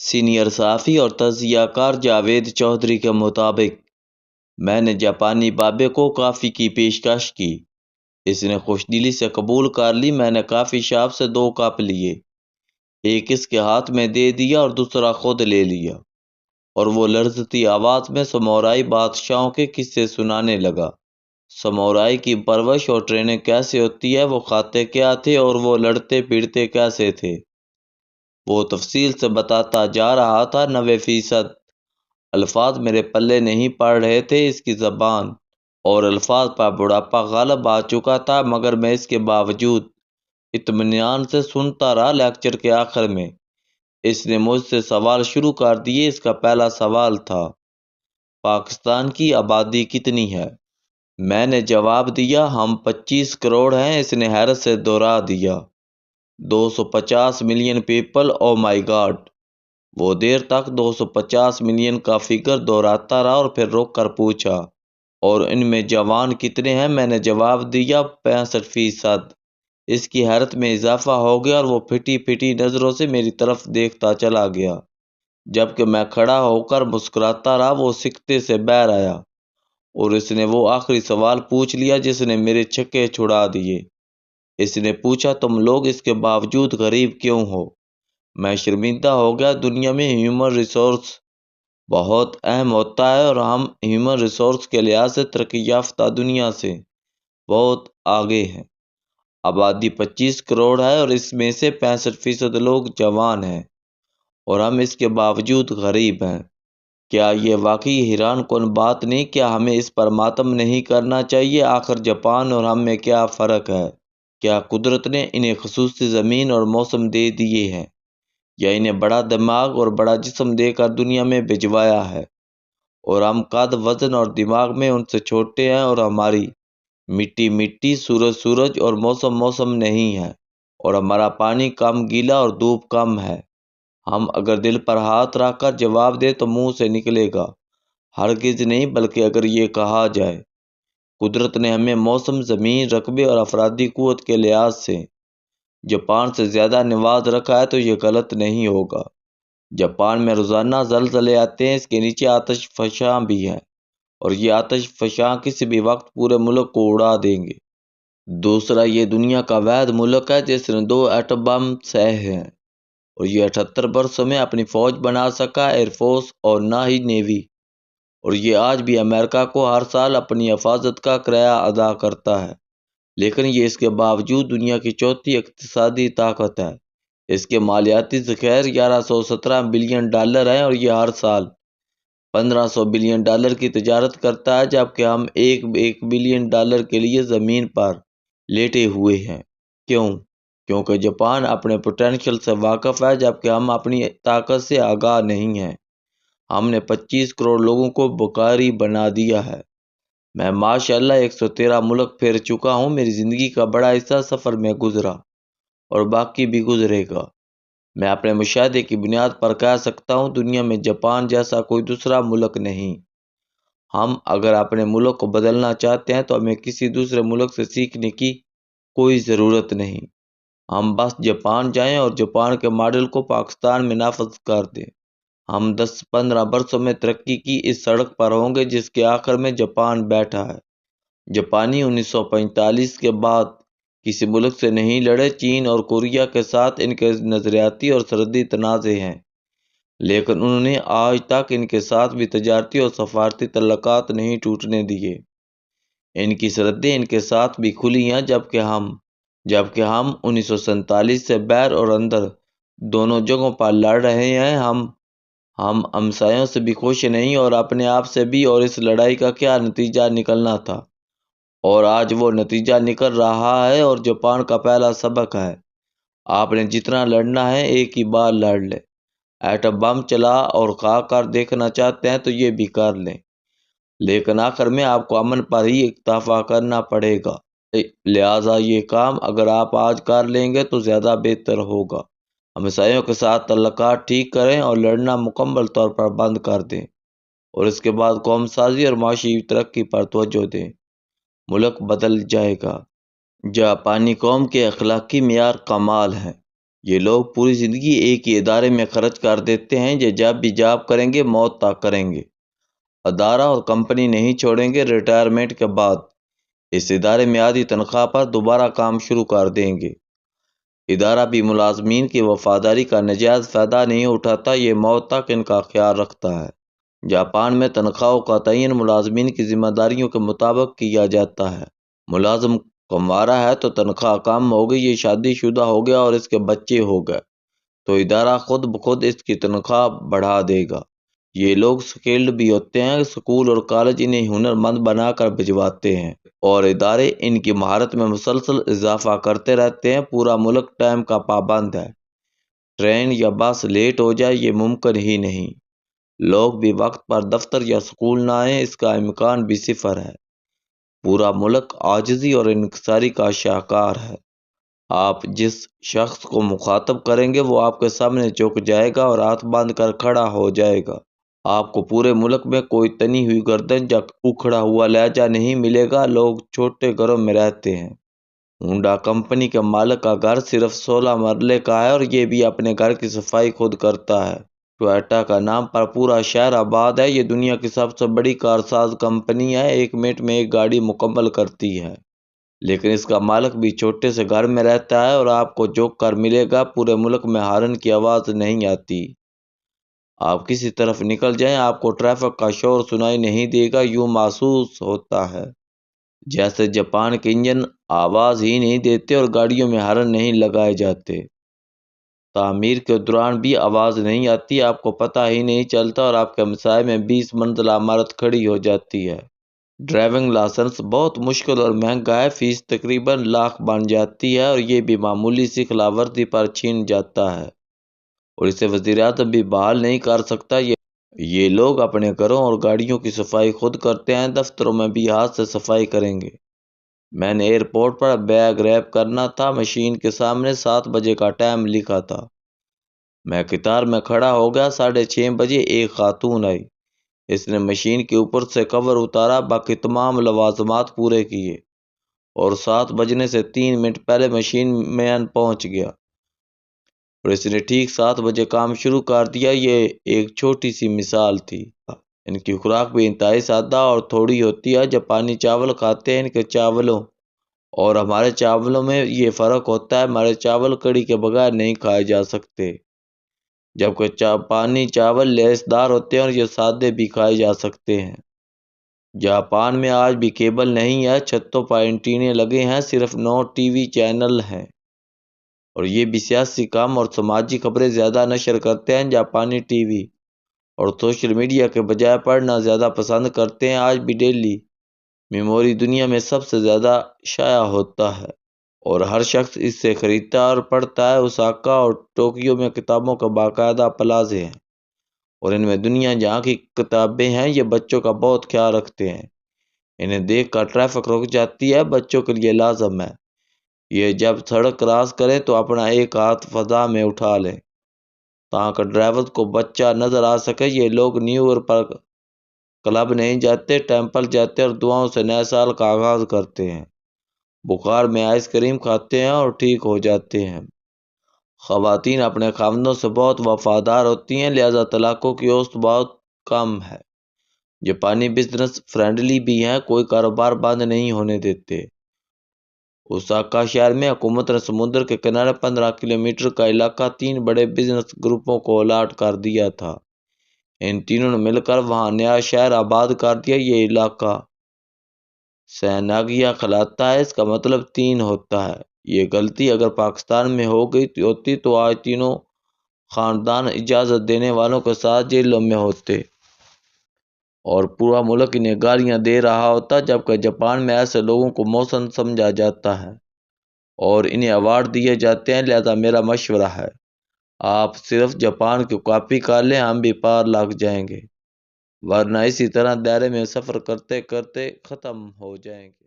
Senior صحافی اور تجزیہ کار جاوید چودھری کے مطابق میں نے جاپانی بابے کو کافی کی پیشکش کی۔ اس نے خوش دلی سے قبول کر لی۔ میں نے کافی شاپ سے 2 کپ لیے، ایک اس کے ہاتھ میں دے دیا اور دوسرا خود لے لیا، اور وہ لرزتی آواز میں سامورائی بادشاہوں کے قصے سنانے لگا۔ سامورائی کی پرورش اور ٹریننگ کیسے ہوتی ہے، وہ کھاتے کیا تھے اور وہ لڑتے پیٹتے کیسے تھے، وہ تفصیل سے بتاتا جا رہا تھا۔ 90% الفاظ میرے پلے نہیں پڑ رہے تھے۔ اس کی زبان اور الفاظ پر بڑھاپا غالب آ چکا تھا، مگر میں اس کے باوجود اطمینان سے سنتا رہا۔ لیکچر کے آخر میں اس نے مجھ سے سوال شروع کر دیے۔ اس کا پہلا سوال تھا، پاکستان کی آبادی کتنی ہے؟ میں نے جواب دیا، ہم 25 کروڑ ہیں۔ اس نے حیرت سے دوہرا دیا، 250 ملین پیپل، او مائی گاڈ۔ وہ دیر تک 250 ملین کا فگر دہراتا رہا اور پھر رک کر پوچھا، اور ان میں جوان کتنے ہیں؟ میں نے جواب دیا، 65%۔ اس کی حیرت میں اضافہ ہو گیا اور وہ پھٹی پھٹی نظروں سے میری طرف دیکھتا چلا گیا۔ جبکہ میں کھڑا ہو کر مسکراتا رہا، وہ سکتے سے باہر آیا اور اس نے وہ آخری سوال پوچھ لیا جس نے میرے چھکے چھڑا دیے۔ اس نے پوچھا، تم لوگ اس کے باوجود غریب کیوں ہو؟ میں شرمندہ ہو گیا۔ دنیا میں ہیومن ریسورس بہت اہم ہوتا ہے اور ہم ہیومن ریسورس کے لحاظ سے ترقی یافتہ دنیا سے بہت آگے ہیں۔ آبادی 25 کروڑ ہے اور اس میں سے 65% لوگ جوان ہیں، اور ہم اس کے باوجود غریب ہیں۔ کیا یہ واقعی حیران کن بات نہیں؟ کیا ہمیں اس پر ماتم نہیں کرنا چاہیے؟ آخر جاپان اور ہم میں کیا فرق ہے؟ کیا قدرت نے انہیں خصوصی زمین اور موسم دے دیے ہیں، یا انہیں بڑا دماغ اور بڑا جسم دے کر دنیا میں بھجوایا ہے، اور ہم قد، وزن اور دماغ میں ان سے چھوٹے ہیں، اور ہماری مٹی مٹی، سورج سورج اور موسم موسم نہیں ہے، اور ہمارا پانی کم گیلا اور دھوپ کم ہے؟ ہم اگر دل پر ہاتھ رکھ کر جواب دے تو منہ سے نکلے گا ہرگز نہیں، بلکہ اگر یہ کہا جائے قدرت نے ہمیں موسم، زمین، رقبے اور افرادی قوت کے لحاظ سے جاپان سے زیادہ نواز رکھا ہے تو یہ غلط نہیں ہوگا۔ جاپان میں روزانہ زلزلے آتے ہیں، اس کے نیچے آتش فشاں بھی ہیں، اور یہ آتش فشاں کسی بھی وقت پورے ملک کو اڑا دیں گے۔ دوسرا، یہ دنیا کا واحد ملک ہے جس نے 2 ایٹم بم سہ ہیں، اور یہ 78 برسوں میں اپنی فوج بنا سکا، ایئر فورس اور نہ ہی نیوی، اور یہ آج بھی امریکہ کو ہر سال اپنی حفاظت کا کرایہ ادا کرتا ہے، لیکن یہ اس کے باوجود دنیا کی چوتھی اقتصادی طاقت ہے۔ اس کے مالیاتی ذخائر 1117 بلین ڈالر ہیں، اور یہ ہر سال 1500 بلین ڈالر کی تجارت کرتا ہے، جبکہ ہم 1 بلین ڈالر کے لیے زمین پر لیٹے ہوئے ہیں۔ کیوں؟ کیونکہ جاپان اپنے پوٹینشل سے واقف ہے، جبکہ ہم اپنی طاقت سے آگاہ نہیں ہیں۔ ہم نے 25 کروڑ لوگوں کو بھکاری بنا دیا ہے۔ میں ماشاءاللہ 113 ملک پھر چکا ہوں۔ میری زندگی کا بڑا حصہ سفر میں گزرا، اور باقی بھی گزرے گا۔ میں اپنے مشاہدے کی بنیاد پر کہہ سکتا ہوں، دنیا میں جاپان جیسا کوئی دوسرا ملک نہیں۔ ہم اگر اپنے ملک کو بدلنا چاہتے ہیں تو ہمیں کسی دوسرے ملک سے سیکھنے کی کوئی ضرورت نہیں۔ ہم بس جاپان جائیں اور جاپان کے ماڈل کو پاکستان میں نافذ کر دیں۔ ہم 10-15 برسوں میں ترقی کی اس سڑک پر ہوں گے جس کے آخر میں جاپان بیٹھا ہے۔ جاپانی 1945 کے بعد کسی ملک سے نہیں لڑے۔ چین اور کوریا کے ساتھ ان کے نظریاتی اور سرحدی تنازع ہیں، لیکن انہوں نے آج تک ان کے ساتھ بھی تجارتی اور سفارتی تعلقات نہیں ٹوٹنے دیے۔ ان کی سرحدیں ان کے ساتھ بھی کھلی ہیں، جبکہ ہم 1947 سے باہر اور اندر دونوں جگہوں پر لڑ رہے ہیں۔ ہم ہمسایوں سے بھی خوش نہیں اور اپنے آپ سے بھی، اور اس لڑائی کا کیا نتیجہ نکلنا تھا، اور آج وہ نتیجہ نکل رہا ہے، اور جاپان کا پہلا سبق ہے، آپ نے جتنا لڑنا ہے ایک ہی بار لڑ لیں۔ ایٹم بم چلا اور کھا کر دیکھنا چاہتے ہیں تو یہ بھی کر لیں، لیکن آخر میں آپ کو امن پر ہی اکتفا کرنا پڑے گا۔ لہٰذا یہ کام اگر آپ آج کر لیں گے تو زیادہ بہتر ہوگا۔ ہمسایوں کے ساتھ تعلقات ٹھیک کریں اور لڑنا مکمل طور پر بند کر دیں، اور اس کے بعد قوم سازی اور معاشی ترقی پر توجہ دیں۔ ملک بدل جائے گا۔ جاپانی قوم کے اخلاقی معیار کمال ہیں۔ یہ لوگ پوری زندگی ایک ہی ادارے میں خرچ کر دیتے ہیں، یہ جب بھی جاب کریں گے موت تک کریں گے، ادارہ اور کمپنی نہیں چھوڑیں گے۔ ریٹائرمنٹ کے بعد اس ادارے میں آدھی تنخواہ پر دوبارہ کام شروع کر دیں گے۔ ادارہ بھی ملازمین کی وفاداری کا نجائز فائدہ نہیں اٹھاتا، یہ موت تک ان کا خیال رکھتا ہے۔ جاپان میں تنخواہوں کا تعین ملازمین کی ذمہ داریوں کے مطابق کیا جاتا ہے۔ ملازم کموارا ہے تو تنخواہ کم ہوگی، یہ شادی شدہ ہو گیا اور اس کے بچے ہو گئے تو ادارہ خود بخود اس کی تنخواہ بڑھا دے گا۔ یہ لوگ سکیلڈ بھی ہوتے ہیں، اسکول اور کالج انہیں ہنر مند بنا کر بھجواتے ہیں اور ادارے ان کی مہارت میں مسلسل اضافہ کرتے رہتے ہیں۔ پورا ملک ٹائم کا پابند ہے، ٹرین یا بس لیٹ ہو جائے یہ ممکن ہی نہیں۔ لوگ بھی وقت پر دفتر یا سکول نہ آئیں، اس کا امکان بھی صفر ہے۔ پورا ملک عاجزی اور انکساری کا شاہکار ہے۔ آپ جس شخص کو مخاطب کریں گے وہ آپ کے سامنے جھک جائے گا اور ہاتھ باندھ کر کھڑا ہو جائے گا۔ آپ کو پورے ملک میں کوئی تنی ہوئی گردن یا اکھڑا ہوا لہجہ نہیں ملے گا۔ لوگ چھوٹے گھروں میں رہتے ہیں۔ ہونڈا کمپنی کے مالک کا گھر صرف 16 مرلے کا ہے اور یہ بھی اپنے گھر کی صفائی خود کرتا ہے۔ ٹویوٹا کا نام پر پورا شہر آباد ہے۔ یہ دنیا کی سب سے بڑی کارساز کمپنی ہے، 1 منٹ میں ایک گاڑی مکمل کرتی ہے۔ لیکن اس کا مالک بھی چھوٹے سے گھر میں رہتا ہے اور آپ کو جھک کر ملے گا۔ پورے ملک میں ہارن کی آواز نہیں آتی۔ آپ کسی طرف نکل جائیں آپ کو ٹریفک کا شور سنائی نہیں دے گا۔ یوں محسوس ہوتا ہے جیسے جاپان کے انجن آواز ہی نہیں دیتے اور گاڑیوں میں ہارن نہیں لگائے جاتے۔ تعمیر کے دوران بھی آواز نہیں آتی، آپ کو پتہ ہی نہیں چلتا اور آپ کے مسائے میں 20 منزلہ عمارت کھڑی ہو جاتی ہے۔ ڈرائیونگ لائسنس بہت مشکل اور مہنگا ہے، فیس تقریباً لاکھ بن جاتی ہے اور یہ بھی معمولی سی خلاف ورزی پر چھین جاتا ہے اور اسے وزیر اعظم بھی بحال نہیں کر سکتا۔ یہ لوگ اپنے گھروں اور گاڑیوں کی صفائی خود کرتے ہیں، دفتروں میں بھی ہاتھ سے صفائی کریں گے۔ میں نے ایئرپورٹ پر بیگ ریپ کرنا تھا، مشین کے سامنے 7 بجے کا ٹائم لکھا تھا۔ میں قطار میں کھڑا ہو گیا، 6:30 بجے ایک خاتون آئی، اس نے مشین کے اوپر سے کور اتارا، باقی تمام لوازمات پورے کیے اور 7 بجنے سے 3 منٹ پہلے مشین مین پہنچ گیا اور اس نے ٹھیک 7 بجے کام شروع کر دیا۔ یہ ایک چھوٹی سی مثال تھی۔ ان کی خوراک بھی انتہائی سادہ اور تھوڑی ہوتی ہے۔ جاپانی چاول کھاتے ہیں، ان کے چاولوں اور ہمارے چاولوں میں یہ فرق ہوتا ہے، ہمارے چاول کڑی کے بغیر نہیں کھائے جا سکتے جبکہ جاپانی چاول لیس دار ہوتے ہیں اور یہ سادے بھی کھائے جا سکتے ہیں۔ جاپان میں آج بھی کیبل نہیں ہے، چھتوں پر اینٹینے لگے ہیں، صرف 9 ٹی وی چینل ہیں اور یہ بھی سیاسی کام اور سماجی خبریں زیادہ نشر کرتے ہیں۔ جاپانی ٹی وی اور سوشل میڈیا کے بجائے پڑھنا زیادہ پسند کرتے ہیں۔ آج بھی ڈیلی میموری دنیا میں سب سے زیادہ شائع ہوتا ہے اور ہر شخص اس سے خریدتا اور پڑھتا ہے۔ اوساکا اور ٹوکیو میں کتابوں کا باقاعدہ پلازے ہیں اور ان میں دنیا جہاں کی کتابیں ہیں۔ یہ بچوں کا بہت خیال رکھتے ہیں، انہیں دیکھ کر ٹریفک رک جاتی ہے، بچوں کے لیے لازم ہے یہ جب سڑک کراس کریں تو اپنا ایک ہاتھ فضا میں اٹھا لیں تاکہ ڈرائیور کو بچہ نظر آ سکے۔ یہ لوگ نیو ایئر پر کلب نہیں جاتے، ٹیمپل جاتے اور دعاؤں سے نئے سال کا آغاز کرتے ہیں۔ بخار میں آئس کریم کھاتے ہیں اور ٹھیک ہو جاتے ہیں۔ خواتین اپنے خاوندوں سے بہت وفادار ہوتی ہیں، لہذا طلاقوں کی اوسط بہت کم ہے۔ جاپانی بزنس فرینڈلی بھی ہیں، کوئی کاروبار بند نہیں ہونے دیتے۔ اوساکا شہر میں حکومت نے سمندر کے کنارے 15 کلومیٹر کا علاقہ 3 بڑے بزنس گروپوں کو الاٹ کر دیا تھا۔ ان تینوں نے مل کر وہاں نیا شہر آباد کر دیا۔ یہ علاقہ سیناگیا کہلاتا ہے، اس کا مطلب 3 ہوتا ہے۔ یہ غلطی اگر پاکستان میں ہو گئی ہوتی تو آج تینوں خاندان اجازت دینے والوں کے ساتھ جیلوں میں ہوتے اور پورا ملک انہیں گالیاں دے رہا ہوتا، جبکہ جاپان میں ایسے لوگوں کو محسن سمجھا جاتا ہے اور انہیں ایوارڈ دیے جاتے ہیں۔ لہذا میرا مشورہ ہے آپ صرف جاپان کی کاپی کر لیں، ہم بھی پار لگ جائیں گے، ورنہ اسی طرح دائرے میں سفر کرتے کرتے ختم ہو جائیں گے۔